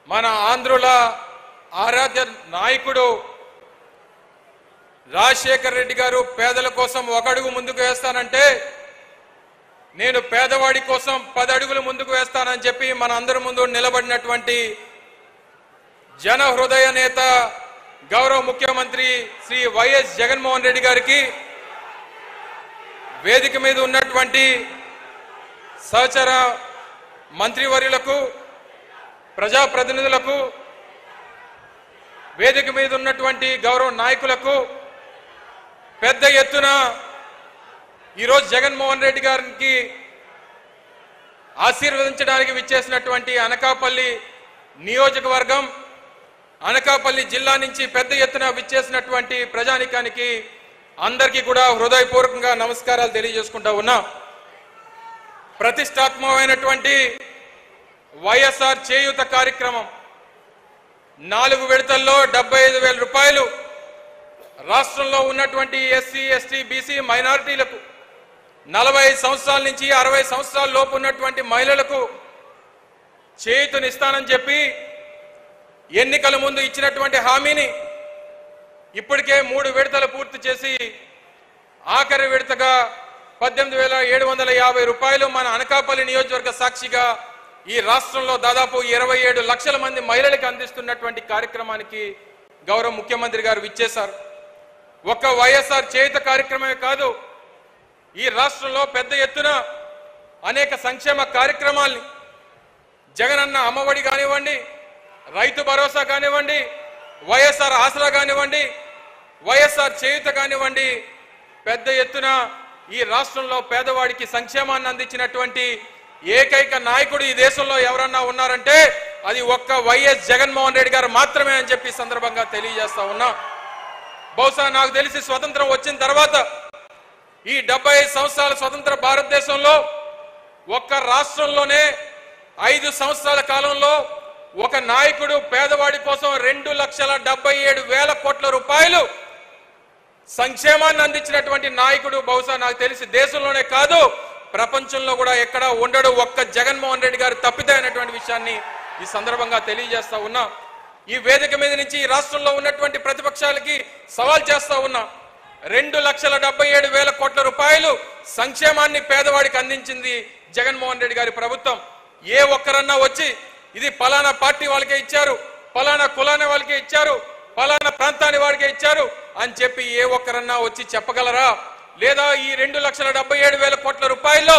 మన ఆంధ్రుల ఆరాధ్య నాయకుడు రాజశేఖర్ రెడ్డి గారు పేదల కోసం ఒక అడుగు ముందుకు వేస్తానంటే నేను పేదవాడి కోసం 10 అడుగులు ముందుకు వేస్తానని చెప్పి మన అందరి ముందు నిలబడినటువంటి జన హృదయ నేత గౌరవ ముఖ్యమంత్రి శ్రీ వైఎస్ జగన్మోహన్ రెడ్డి గారికి వేదిక మీద ఉన్నటువంటి సహచర మంత్రివర్యులకు ప్రజాప్రతినిధులకు వేదిక మీద ఉన్నటువంటి గౌరవ నాయకులకు పెద్ద ఎత్తున ఈరోజు జగన్మోహన్ రెడ్డి గారికి ఆశీర్వదించడానికి విచ్చేసినటువంటి అనకాపల్లి నియోజకవర్గం అనకాపల్లి జిల్లా నుంచి పెద్ద ఎత్తున విచ్చేసినటువంటి ప్రజానికానికి అందరికీ కూడా హృదయపూర్వకంగా నమస్కారాలు తెలియజేసుకుంటా ఉన్నా. ప్రతిష్టాత్మకమైనటువంటి వైఎస్ఆర్ చేయూత కార్యక్రమం 4 విడతల్లో 75,000 రూపాయలు రాష్ట్రంలో ఉన్నటువంటి ఎస్సీ ఎస్టీ బీసీ మైనారిటీలకు 45 సంవత్సరాల నుంచి 60 సంవత్సరాల లోపు ఉన్నటువంటి మహిళలకు చేయూతనిస్తానని చెప్పి ఎన్నికల ముందు ఇచ్చినటువంటి హామీని ఇప్పటికే 3 విడతలు పూర్తి చేసి ఆఖరి విడతగా 18,750 రూపాయలు మన అనకాపల్లి నియోజకవర్గ సాక్షిగా ఈ రాష్ట్రంలో దాదాపు 27 లక్షల మంది మహిళలకు అందిస్తున్నటువంటి కార్యక్రమానికి గౌరవ ముఖ్యమంత్రి గారు విచ్చేశారు. ఒక్క వైఎస్ఆర్ చేయూత కార్యక్రమమే కాదు, ఈ రాష్ట్రంలో పెద్ద ఎత్తున అనేక సంక్షేమ కార్యక్రమాల్ని జగనన్న అమ్మఒడి కానివ్వండి, రైతు భరోసా కానివ్వండి, వైఎస్ఆర్ ఆసరా కానివ్వండి, వైఎస్ఆర్ చేయూత కానివ్వండి, పెద్ద ఎత్తున ఈ రాష్ట్రంలో పేదవాడికి సంక్షేమాన్ని అందించినటువంటి ఏకైక నాయకుడు ఈ దేశంలో ఎవరన్నా ఉన్నారంటే అది ఒక్క వైఎస్ జగన్మోహన్ రెడ్డి గారు మాత్రమే అని చెప్పి సందర్భంగా తెలియజేస్తా ఉన్నా. బహుశా నాకు తెలిసి స్వతంత్రం వచ్చిన తర్వాత ఈ 75 సంవత్సరాల స్వతంత్ర భారతదేశంలో ఒక్క రాష్ట్రంలోనే 5 సంవత్సరాల కాలంలో ఒక నాయకుడు పేదవాడి కోసం 2,77,000 కోట్ల రూపాయలు సంక్షేమాన్ని అందించినటువంటి నాయకుడు బహుశా నాకు తెలిసి దేశంలోనే కాదు ప్రపంచంలో కూడా ఎక్కడ ఉండడు, ఒక్క జగన్మోహన్ రెడ్డి గారు తప్పితే అనేటువంటి విషయాన్ని ఈ సందర్భంగా తెలియజేస్తా ఉన్నా. ఈ వేదిక మీద నుంచి ఈ రాష్ట్రంలో ఉన్నటువంటి ప్రతిపక్షాలకి సవాల్ చేస్తా ఉన్నా. 2,77,000 కోట్ల రూపాయలు సంక్షేమాన్ని పేదవాడికి అందించింది జగన్మోహన్ రెడ్డి గారి ప్రభుత్వం. ఏ ఒక్కరన్నా వచ్చి ఇది పలానా పార్టీ వాళ్ళకే ఇచ్చారు, పలానా కులాన్ని వాళ్ళకే ఇచ్చారు, పలానా ప్రాంతాన్ని వాడికే ఇచ్చారు అని చెప్పి ఏ ఒక్కరన్నా వచ్చి చెప్పగలరా? లేదా ఈ 2,77,000 కోట్ల రూపాయల్లో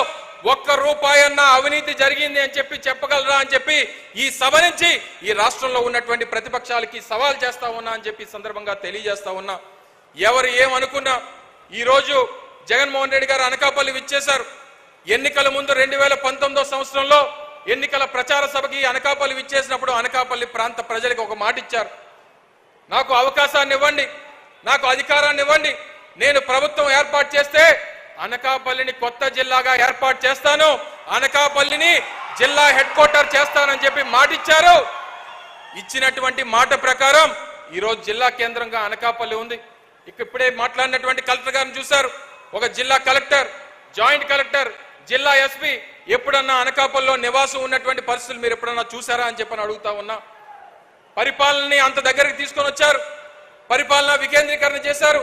1 రూపాయి అన్న అవినీతి జరిగింది అని చెప్పి చెప్పగలరా అని చెప్పి ఈ సభ నుంచి ఈ రాష్ట్రంలో ఉన్నటువంటి ప్రతిపక్షాలకి సవాల్ చేస్తా ఉన్నా అని చెప్పి సందర్భంగా తెలియజేస్తా ఉన్నా. ఎవరు ఏమనుకున్నా ఈ రోజు జగన్మోహన్ రెడ్డి గారు అనకాపల్లి విచ్చేశారు. ఎన్నికల ముందు 2019 సంవత్సరంలో ఎన్నికల ప్రచార సభకి అనకాపల్లి విచ్చేసినప్పుడు అనకాపల్లి ప్రాంత ప్రజలకు ఒక మాట ఇచ్చారు, నాకు అవకాశాన్ని ఇవ్వండి, నాకు అధికారాన్ని ఇవ్వండి, నేను ప్రభుత్వం ఏర్పాటు చేస్తే అనకాపల్లిని కొత్త జిల్లాగా ఏర్పాటు చేస్తాను, అనకాపల్లిని జిల్లా హెడ్ క్వార్టర్ చేస్తానని చెప్పి మాట ఇచ్చారు. ఇచ్చినటువంటి మాట ప్రకారం ఈరోజు జిల్లా కేంద్రంగా అనకాపల్లి ఉంది. ఇప్పుడే మాట్లాడినటువంటి కలెక్టర్ గారిని చూశారు. ఒక జిల్లా కలెక్టర్, జాయింట్ కలెక్టర్, జిల్లా ఎస్పీ ఎప్పుడన్నా అనకాపల్లిలో నివాసం ఉన్నటువంటి పరిస్థితులు మీరు ఎప్పుడన్నా చూసారా అని చెప్పని అడుగుతా ఉన్నా. పరిపాలనని అంత దగ్గరికి తీసుకొని వచ్చారు, పరిపాలన వికేంద్రీకరణ చేశారు,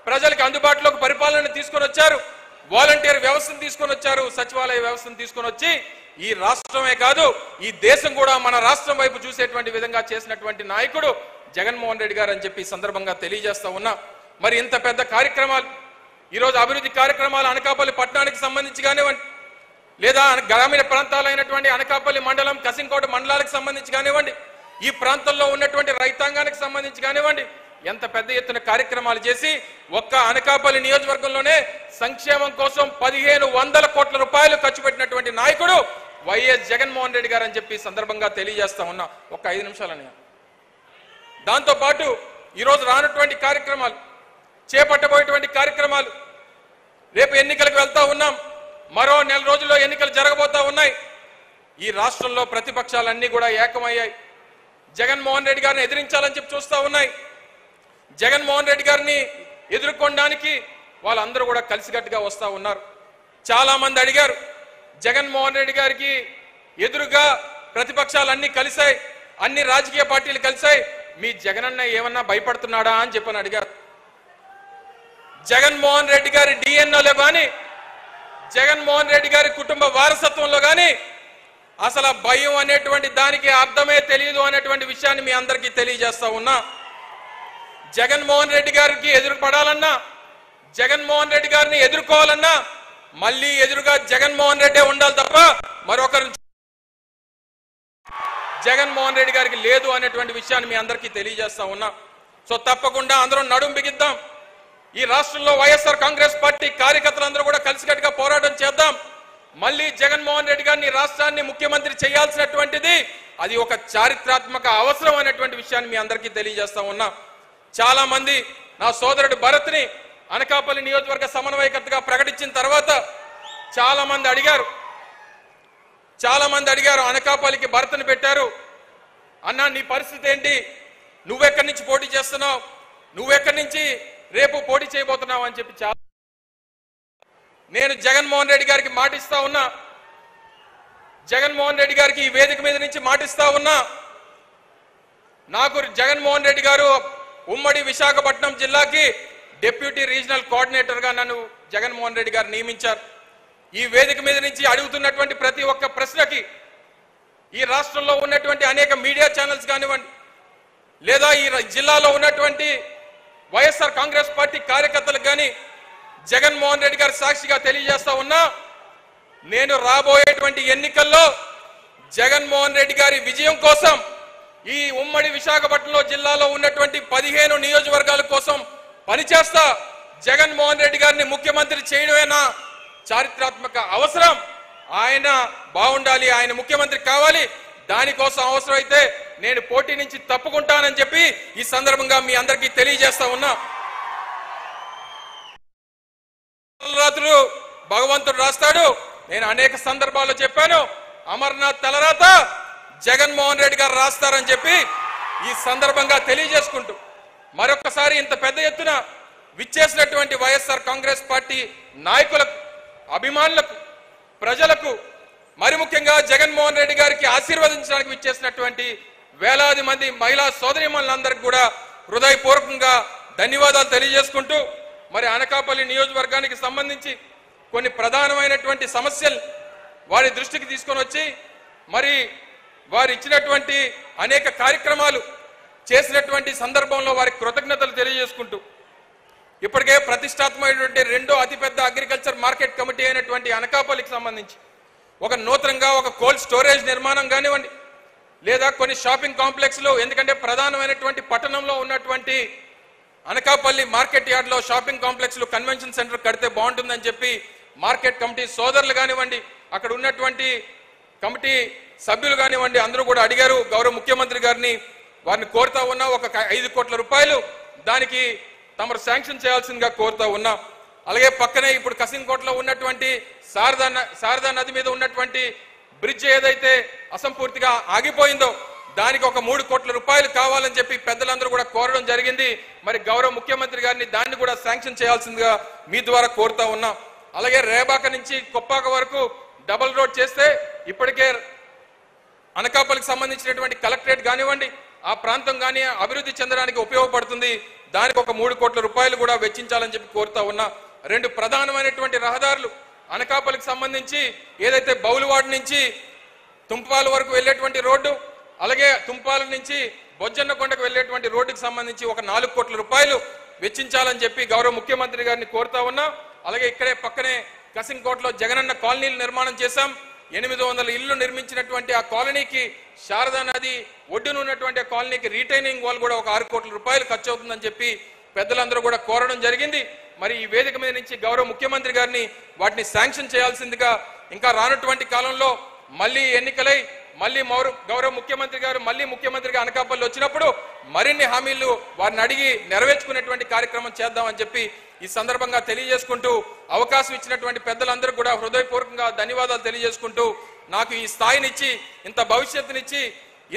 ప్రజలకు అందుబాటులోకి పరిపాలన తీసుకొని వచ్చారు, వాలంటీర్ వ్యవస్థను తీసుకొని వచ్చారు, సచివాలయ వ్యవస్థను తీసుకొని వచ్చి ఈ రాష్ట్రమే కాదు ఈ దేశం కూడా మన రాష్ట్రం వైపు చూసేటువంటి విధంగా చేసినటువంటి నాయకుడు జగన్మోహన్ రెడ్డి గారు అని చెప్పి సందర్భంగా తెలియజేస్తా ఉన్నా. మరి ఇంత పెద్ద కార్యక్రమాలు ఈరోజు అభివృద్ధి కార్యక్రమాలు అనకాపల్లి పట్టణానికి సంబంధించి కానివ్వండి, లేదా గ్రామీణ ప్రాంతాలైనటువంటి అనకాపల్లి మండలం, కసింకోట మండలాలకు సంబంధించి కానివ్వండి, ఈ ప్రాంతంలో ఉన్నటువంటి రైతాంగానికి సంబంధించి కానివ్వండి, ఎంత పెద్ద ఎత్తున కార్యక్రమాలు చేసి ఒక్క అనకాపల్లి నియోజకవర్గంలోనే సంక్షేమం కోసం 1,500 కోట్ల రూపాయలు ఖర్చు పెట్టినటువంటి నాయకుడు వైఎస్ జగన్మోహన్ రెడ్డి గారు అని చెప్పి సందర్భంగా తెలియజేస్తా ఉన్నా. ఒక 5 నిమిషాలని దాంతో పాటు ఈరోజు రానటువంటి కార్యక్రమాలు, చేపట్టబోయేటువంటి కార్యక్రమాలు, రేపు ఎన్నికలకు వెళ్తా ఉన్నాం, మరో 4 రోజుల్లో ఎన్నికలు జరగబోతా ఉన్నాయి. ఈ రాష్ట్రంలో ప్రతిపక్షాలన్నీ కూడా ఏకమయ్యాయి, జగన్మోహన్ రెడ్డి గారిని ఎదిరించాలని చెప్పి చూస్తా ఉన్నాయి. జగన్మోహన్ రెడ్డి గారిని ఎదుర్కొనడానికి వాళ్ళందరూ కూడా కలిసికట్టుగా వస్తా ఉన్నారు. చాలా మంది అడిగారు జగన్మోహన్ రెడ్డి గారికి ఎదురుగా ప్రతిపక్షాలన్నీ కలిశాయి, అన్ని రాజకీయ పార్టీలు కలిశాయి. మీ జగనన్న ఏమన్నా భయపడుతున్నాడా అని చెప్పని అడిగారు. జగన్మోహన్ రెడ్డి గారి డిఎన్ఓలో కానీ, జగన్మోహన్ రెడ్డి గారి కుటుంబ వారసత్వంలో కానీ అసలు భయం అనేటువంటి దానికి అర్థమే తెలియదు అనేటువంటి విషయాన్ని మీ అందరికీ తెలియజేస్తా ఉన్నా. జగన్మోహన్ రెడ్డి గారికి ఎదురుపడాలన్నా, జగన్మోహన్ రెడ్డి గారిని ఎదుర్కోవాలన్నా మళ్ళీ ఎదురుగా జగన్మోహన్ రెడ్డే ఉండాలి తప్ప మరొకరు జగన్మోహన్ రెడ్డి గారికి లేదు అనేటువంటి విషయాన్ని మీ అందరికీ తెలియజేస్తా ఉన్నా. సో తప్పకుండా అందరం నడుం బిగిద్దాం. ఈ రాష్ట్రంలో వైఎస్ఆర్ కాంగ్రెస్ పార్టీ కార్యకర్తలందరూ కూడా కలిసికట్టుగా పోరాటం చేద్దాం. మళ్ళీ జగన్మోహన్ రెడ్డి గారిని రాష్ట్రాన్ని ముఖ్యమంత్రి చేయాల్సినటువంటిది అది ఒక చారిత్రాత్మక అవసరం అనేటువంటి విషయాన్ని మీ అందరికీ తెలియజేస్తా ఉన్నా. చాలా మంది నా సోదరుడు భరత్ని అనకాపల్లి నియోజకవర్గ సమన్వయకర్తగా ప్రకటించిన తర్వాత చాలా మంది అడిగారు అనకాపల్లికి భరత్ని పెట్టారు అన్నా, నీ పరిస్థితి ఏంటి, నువ్వెక్కడి నుంచి పోటీ చేస్తున్నావు, నువ్వెక్కడి నుంచి రేపు పోటీ చేయబోతున్నావు అని చెప్పి చాలా నేను జగన్మోహన్ రెడ్డి గారికి మాటిస్తా ఉన్నా. జగన్మోహన్ రెడ్డి గారికి ఈ వేదిక మీద నుంచి మాటిస్తా ఉన్నా. నాకు జగన్మోహన్ రెడ్డి గారు ఉమ్మడి విశాఖపట్నం జిల్లాకి డిప్యూటీ రీజనల్ కోఆర్డినేటర్గా నన్ను జగన్మోహన్ రెడ్డి గారు నియమించారు. ఈ వేదిక మీద నుంచి అడుగుతున్నటువంటి ప్రతి ఒక్క ప్రశ్నకి ఈ రాష్ట్రంలో ఉన్నటువంటి అనేక మీడియా ఛానల్స్ కానివ్వండి, లేదా ఈ జిల్లాలో ఉన్నటువంటి వైఎస్ఆర్ కాంగ్రెస్ పార్టీ కార్యకర్తలకు కానీ జగన్మోహన్ రెడ్డి గారి సాక్షిగా తెలియజేస్తా ఉన్నా, నేను రాబోయేటువంటి ఎన్నికల్లో జగన్మోహన్ రెడ్డి గారి విజయం కోసం ఈ ఉమ్మడి విశాఖపట్నంలో జిల్లాలో ఉన్నటువంటి 15 నియోజకవర్గాల కోసం పనిచేస్తా. జగన్మోహన్ రెడ్డి గారిని ముఖ్యమంత్రి చేయడమేనా చారిత్రాత్మక అవసరం. ఆయన బాగుండాలి, ఆయన ముఖ్యమంత్రి కావాలి. దానికోసం అవసరమైతే నేను పోటీ నుంచి తప్పుకుంటానని చెప్పి ఈ సందర్భంగా మీ అందరికీ తెలియజేస్తా ఉన్నా. రాత్రులు భగవంతుడు రాస్తాడు. నేను అనేక సందర్భాల్లో చెప్పాను, అమర్నాథ్ తలరాత జగన్మోహన్ రెడ్డి గారు రాస్తారని చెప్పి ఈ సందర్భంగా తెలియజేసుకుంటూ మరొకసారి ఇంత పెద్ద ఎత్తున విచ్చేసినటువంటి వైఎస్ఆర్ కాంగ్రెస్ పార్టీ నాయకులకు, అభిమానులకు, ప్రజలకు, మరి ముఖ్యంగా జగన్మోహన్ రెడ్డి గారికి ఆశీర్వదించడానికి విచ్చేసినటువంటి వేలాది మంది మహిళా సోదరీమణులందరికీ కూడా హృదయపూర్వకంగా ధన్యవాదాలు తెలియజేసుకుంటూ మరి అనకాపల్లి నియోజకవర్గానికి సంబంధించి కొన్ని ప్రధానమైనటువంటి సమస్యలు వారి దృష్టికి తీసుకొని వచ్చి మరి వారు ఇచ్చినటువంటి అనేక కార్యక్రమాలు చేసినటువంటి సందర్భంలో వారికి కృతజ్ఞతలు తెలియజేసుకుంటూ ఇప్పటికే ప్రతిష్టాత్మకమైనటువంటి రెండో అతిపెద్ద అగ్రికల్చర్ మార్కెట్ కమిటీ అయినటువంటి అనకాపల్లికి సంబంధించి ఒక నూతనంగా ఒక కోల్డ్ స్టోరేజ్ నిర్మాణం కానివ్వండి, లేదా కొన్ని షాపింగ్ కాంప్లెక్స్లు, ఎందుకంటే ప్రధానమైనటువంటి పట్టణంలో ఉన్నటువంటి అనకాపల్లి మార్కెట్ యార్డ్లో షాపింగ్ కాంప్లెక్స్లు కన్వెన్షన్ సెంటర్ కడితే బాగుంటుందని చెప్పి మార్కెట్ కమిటీ సోదరులు కానివ్వండి, అక్కడ ఉన్నటువంటి కమిటీ సభ్యులు కానివ్వండి అందరూ కూడా అడిగారు. గౌరవ ముఖ్యమంత్రి గారిని వారిని కోరుతా ఉన్నా, ఒక 5 కోట్ల రూపాయలు దానికి తమరు శాంక్షన్ చేయాల్సిందిగా కోరుతా ఉన్నా. అలాగే పక్కనే ఇప్పుడు కసింకోటలో ఉన్నటువంటి శారదా నది మీద ఉన్నటువంటి బ్రిడ్జ్ ఏదైతే అసంపూర్తిగా ఆగిపోయిందో దానికి ఒక 3 కోట్ల రూపాయలు కావాలని చెప్పి పెద్దలందరూ కూడా కోరడం జరిగింది. మరి గౌరవ ముఖ్యమంత్రి గారిని దాన్ని కూడా శాంక్షన్ చేయాల్సిందిగా మీ ద్వారా కోరుతా ఉన్నాం. అలాగే రేబాక నుంచి కొప్పాక వరకు డబుల్ రోడ్ చేస్తే ఇప్పటికే అనకాపల్లికి సంబంధించినటువంటి కలెక్టరేట్ కానివ్వండి, ఆ ప్రాంతం కానీ అభివృద్ధి చెందడానికి ఉపయోగపడుతుంది. దానికి ఒక 3 కోట్ల రూపాయలు కూడా వెచ్చించాలని చెప్పి కోరుతా ఉన్నా. 2 ప్రధానమైనటువంటి రహదారులు అనకాపల్లికి సంబంధించి ఏదైతే బౌలువాడ నుంచి తుంపాల వరకు వెళ్ళేటువంటి రోడ్డు, అలాగే తుంపాల నుంచి బొజ్జన్నకొండకు వెళ్ళేటువంటి రోడ్డుకి సంబంధించి ఒక 4 కోట్ల రూపాయలు వెచ్చించాలని చెప్పి గౌరవ ముఖ్యమంత్రి గారిని కోరుతా ఉన్నా. అలాగే ఇక్కడే పక్కనే కసింకోటలో జగనన్న కాలనీలు నిర్మాణం చేశాం. 800 ఇళ్లు నిర్మించినటువంటి ఆ కాలనీకి శారదా నది ఒడ్డున ఉన్నటువంటి ఆ కాలనీకి రీటైనింగ్ వాల్ కూడా ఒక 6 కోట్ల రూపాయలు ఖర్చు అవుతుందని చెప్పి పెద్దలందరూ కూడా కోరడం జరిగింది. మరి ఈ వేదిక మీద నుంచి గౌరవ ముఖ్యమంత్రి గారిని వాటిని శాంక్షన్ చేయాల్సిందిగా, ఇంకా రానటువంటి కాలంలో మళ్ళీ ఎన్నికలై మళ్ళీ గౌరవ ముఖ్యమంత్రి గారు మళ్ళీ ముఖ్యమంత్రిగా అనకాపల్లి వచ్చినప్పుడు మరిన్ని హామీలు వారిని అడిగి నెరవేర్చుకునేటువంటి కార్యక్రమం చేద్దామని చెప్పి ఈ సందర్భంగా తెలియజేసుకుంటూ అవకాశం ఇచ్చినటువంటి పెద్దలందరూ కూడా హృదయపూర్వకంగా ధన్యవాదాలు తెలియజేసుకుంటూ నాకు ఈ స్థాయినిచ్చి, ఇంత భవిష్యత్తునిచ్చి,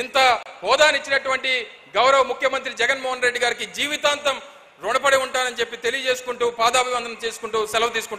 ఇంత హోదానిచ్చినటువంటి గౌరవ ముఖ్యమంత్రి జగన్మోహన్ రెడ్డి గారికి జీవితాంతం రుణపడి ఉంటానని చెప్పి తెలియజేసుకుంటూ పాదాభివందనం చేసుకుంటూ సెలవు తీసుకుంటూ